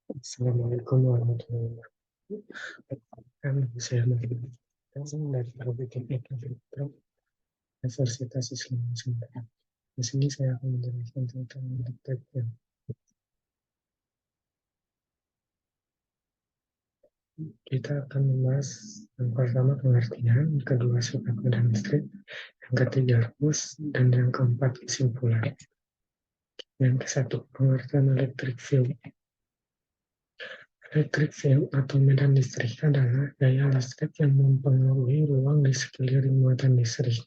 Assalamualaikum warahmatullahi wabarakatuh. Saya Muhammad dari Kabupaten Elektro Universitas Islam Nusantara. Di sini saya akan menjelaskan tentang elektrik field. Kita akan membahas yang pertama pengertian, kedua sifat medan listrik, yang ketiga rumus, dan yang keempat kesimpulan. Yang ke satu, pengertian elektrik field. Elektrik field atau medan listrik adalah gaya listrik yang mempengaruhi ruang di sekeliling muatan listrik.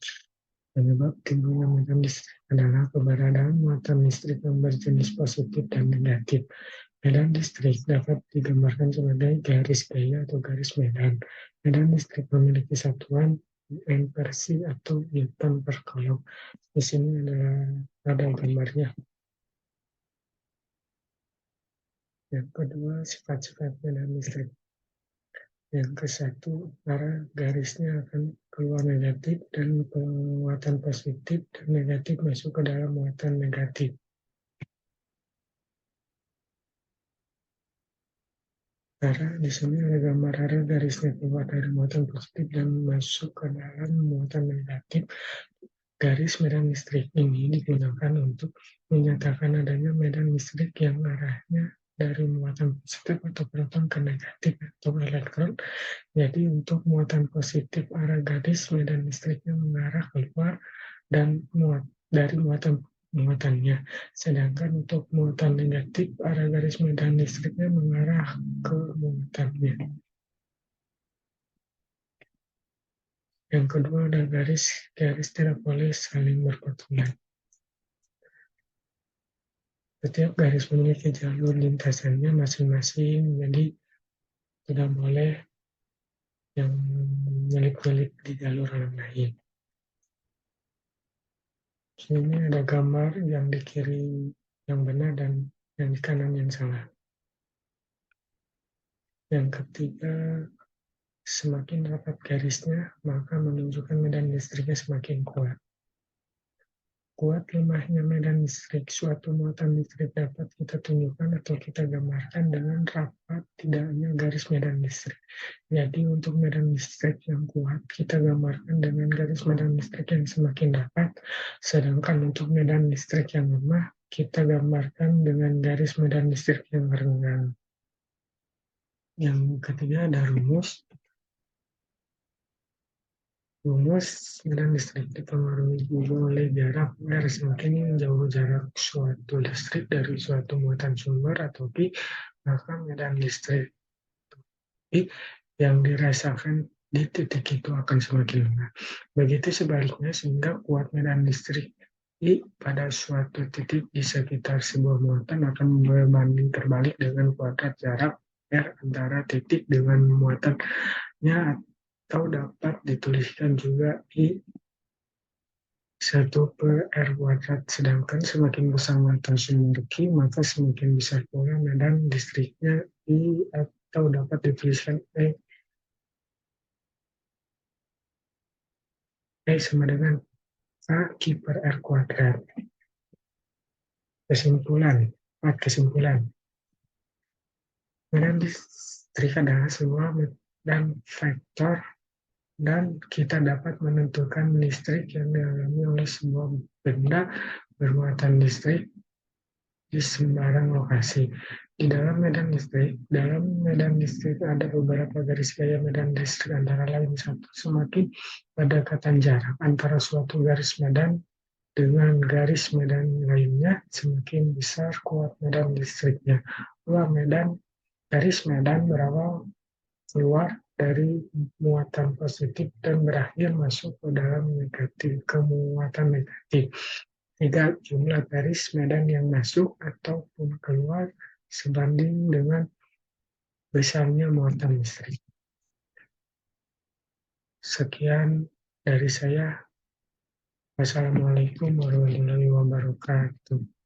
Penyebab timbulnya medan listrik adalah keberadaan muatan listrik yang berjenis positif dan negatif. Medan listrik dapat digambarkan sebagai garis gaya atau garis medan. Medan listrik memiliki satuan ampersi atau newton per coulomb. Di sini ada gambarnya. Yang kedua, sifat-sifat medan listrik. Yang ke satu, arah garisnya akan keluar negatif dan muatan positif dan negatif masuk ke dalam muatan negatif. Arah di sini ada gambar arah garisnya keluar dari muatan positif dan masuk ke dalam muatan negatif. Garis medan listrik ini digunakan untuk menyatakan adanya medan listrik yang arahnya dari muatan positif atau proton ke negatif atau elektron. Jadi untuk muatan positif arah garis medan listriknya mengarah keluar dan dari muatannya. Sedangkan untuk muatan negatif arah garis medan listriknya mengarah ke muatannya. Yang kedua ada garis tidak boleh saling berpotongan. Setiap garis memiliki jalur lintasannya masing-masing, jadi tidak boleh yang nyelip-nyelip di jalur orang lain. Sini ada gambar yang di kiri yang benar dan yang di kanan yang salah. Yang ketiga, semakin rapat garisnya, maka menunjukkan medan listriknya semakin kuat. Kuat lemahnya medan listrik, suatu muatan listrik dapat kita tunjukkan atau kita gambarkan dengan rapat tidaknya garis medan listrik. Jadi untuk medan listrik yang kuat, kita gambarkan dengan garis medan listrik yang semakin rapat, sedangkan untuk medan listrik yang lemah, kita gambarkan dengan garis medan listrik yang renggang. Yang ketiga ada rumus. Rumus medan listrik dipengaruhi juga oleh jarak R. Semakin jauh jarak suatu listrik dari suatu muatan sumber atau pi, maka medan listrik yang dirasakan di titik itu akan semakin lemah. Begitu sebaliknya, sehingga kuat medan listrik pada suatu titik di sekitar sebuah muatan akan berbanding terbalik dengan kuadrat jarak R antara titik dengan muatannya, atau dapat dituliskan juga I1 per R kuadrat. Sedangkan semakin besar muatan sumber Q, maka semakin besar pula medan listriknya I, atau dapat dituliskan E sama dengan A Q per R kuadrat. Kesimpulan. Medan listrik adalah sebuah medan vektor dan kita dapat menentukan listrik yang dialami oleh sebuah benda bermuatan listrik di sembarang lokasi. Di dalam medan listrik ada beberapa garis gaya medan listrik, antara lain satu, semakin pendekatan jarak antara suatu garis medan dengan garis medan lainnya, semakin besar kuat medan listriknya. Dua, garis medan berawal keluar dari muatan positif dan berakhir masuk ke dalam ke muatan negatif. Tiga, jumlah garis medan yang masuk ataupun keluar sebanding dengan besarnya muatan listrik. Sekian dari saya. Wassalamualaikum warahmatullahi wabarakatuh.